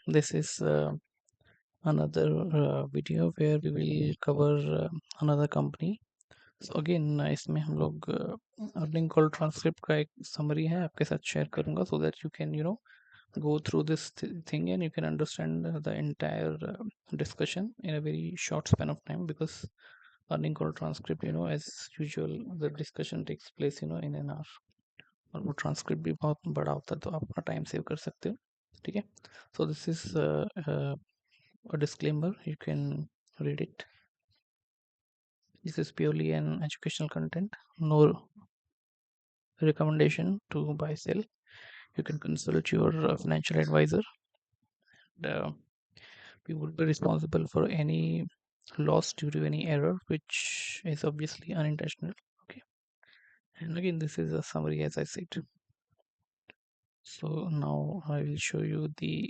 this is another video where we will cover another company. So again इसमें हम लोग earning call transcript का एक समरी है आपके साथ शेयर करूंगा so that you can go through this thing and you can understand the entire discussion in a very short span of time, because earning call transcript, as usual the discussion takes place in an hour, और वो transcript भी बहुत बड़ा होता है तो आप अपना टाइम सेव कर सकते हो. ठीक है. So this is a disclaimer, you can read it. This is purely an educational content, no recommendation to buy sell. You can consult your financial advisor. We would be responsible for any loss due to any error which is obviously unintentional. Okay, and again this is a summary as I said. So now I will show you the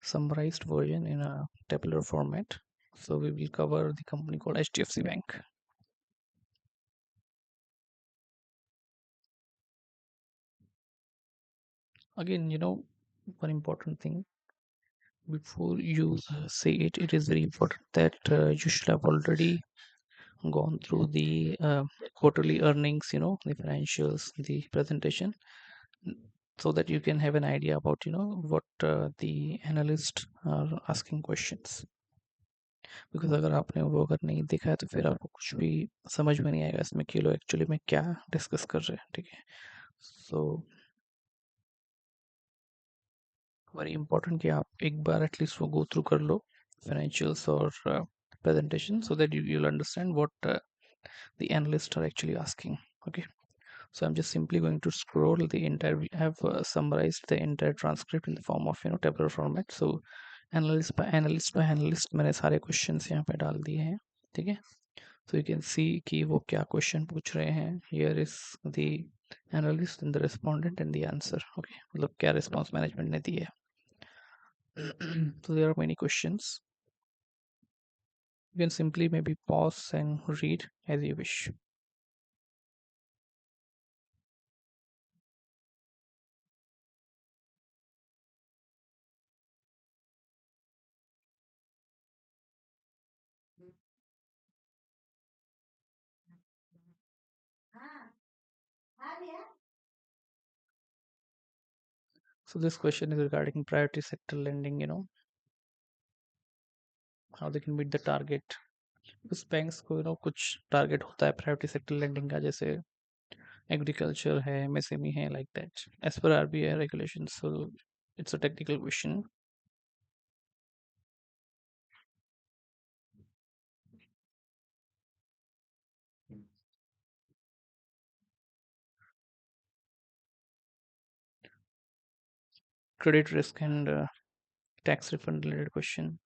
summarized version in a tabular format. So we will cover the company called HDFC Bank. Again, one important thing before you say it, it is very important that you should have already gone through the quarterly earnings, the financials, the presentation, so that you can have an idea about what the analysts are asking questions. Because अगर आपने वो अगर नहीं देखा है तो फिर आपको कुछ भी समझ में नहीं आएगा इसमें कि लोग एक्चुअली में क्या डिस्कस कर रहे हैं. ठीक है. सो वेरी इंपॉर्टेंट कि आप एक बार एटलीस्ट वो गो थ्रू कर लो financials or presentation, so that you'll understand what the analysts are actually asking. Okay. So I'm just simply going to scroll the entire. We have summarized the entire transcript in the form of tabular format. So analyst मैंने सारे questions यहाँ पे डाल दिए हैं. ठीक है. So you can see कि वो क्या question पूछ रहे हैं. Here is the analyst and the respondent and the answer. Okay. मतलब क्या response management ने दी है. So there are many questions. You can simply maybe pause and read as you wish. So this question is regarding priority sector lending, how they can meet the target. उस banks को कुछ target होता है priority sector lending का, जैसे agriculture है, MSME है, like that as per RBI regulations. So it's a technical question. Credit risk and tax refund related question.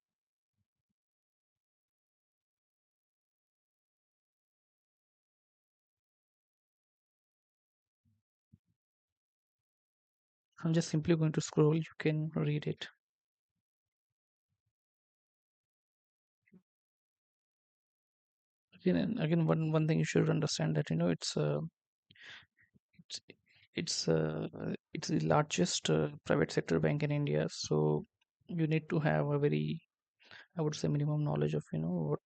I'm just simply going to scroll, you can read it. Again, one thing you should understand that it's it's the largest private sector bank in India, so you need to have a very, I would say, minimum knowledge of what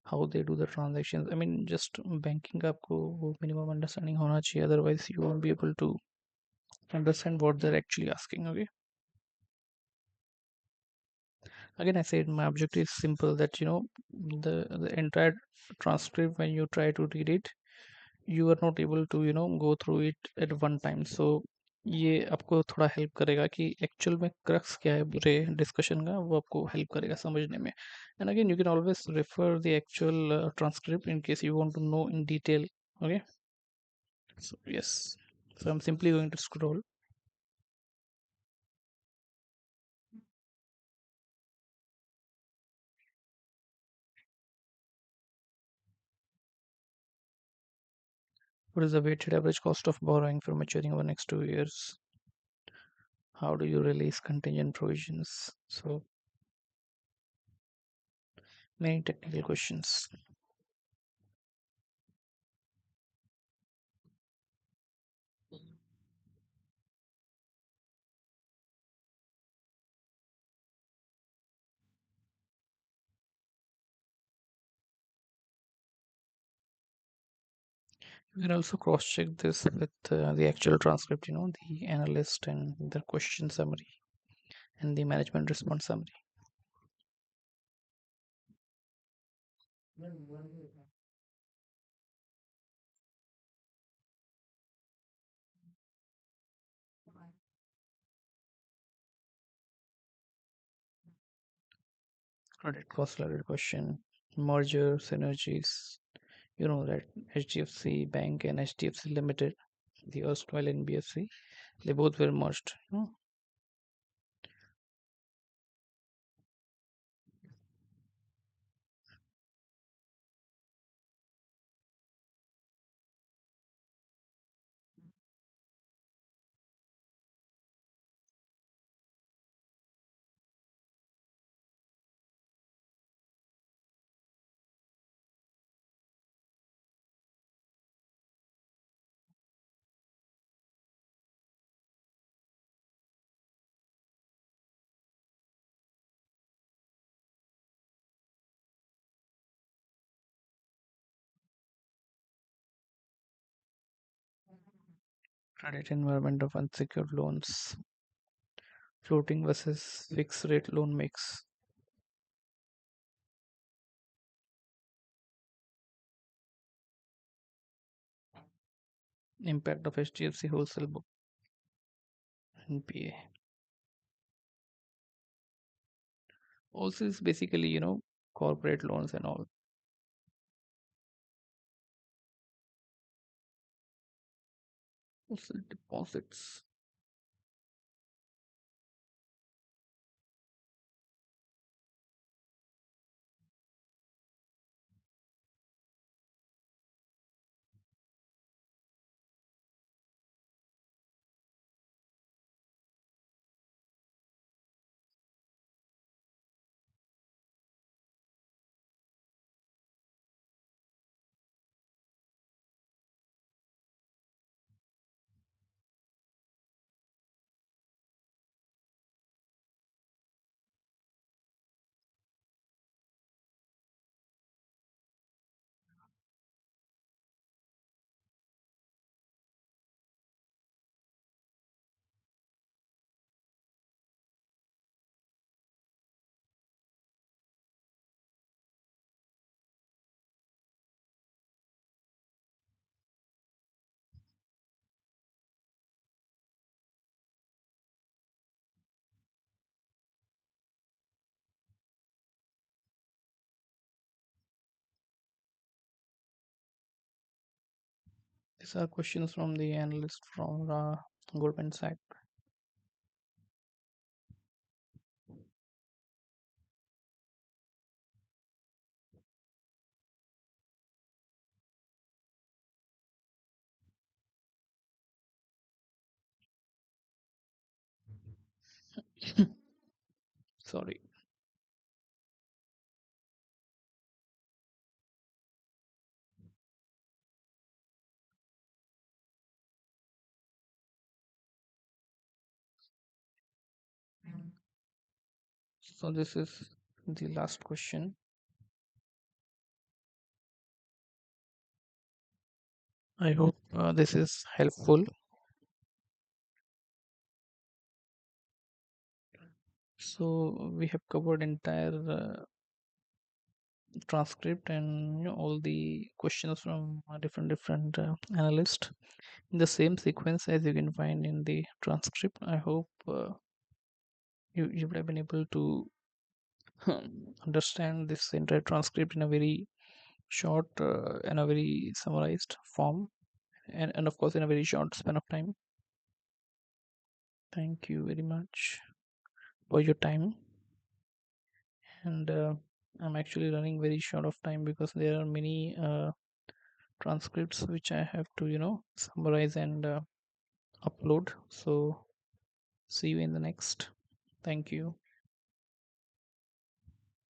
how they do the transactions. I mean, just banking का आपको वो minimum understanding होना चाहिए, otherwise you won't be able to understand what they're actually asking. Okay. Again, I said my objective is simple, that the entire transcript, when you try to read it, you are not able to go through it at one time. So ये आपको थोड़ा help करेगा कि actual में crux क्या है पूरे discussion का, वो आपको हेल्प करेगा समझने में. And again you can always refer the actual transcript in case you want to know in detail. Okay. So yes, so I'm simply going to scroll. What is the weighted average cost of borrowing for maturing over next 2 years? How do you release contingent provisions? So many technical questions. We'll also cross-check this with the actual transcript, the analyst and the question summary and the management response summary. Credit cost related question, merger synergies. You know that HDFC Bank and HDFC Limited, the erstwhile NBFC, they both were merged. Credit environment of unsecured loans, floating versus fixed rate loan mix, impact of HDFC wholesale book NPA. Also is basically, corporate loans and all. Also deposits. These are questions from the analyst from Goldman Sachs. Sorry. So this is the last question. I hope this is helpful. So we have covered entire transcript and all the questions from different analysts in the same sequence as you can find in the transcript. I hope you would have been able to understand this entire transcript in a very short and a very summarized form, and of course in a very short span of time. Thank you very much for your time. And I'm actually running very short of time because there are many transcripts which I have to summarize and upload. So see you in the next. Thank you.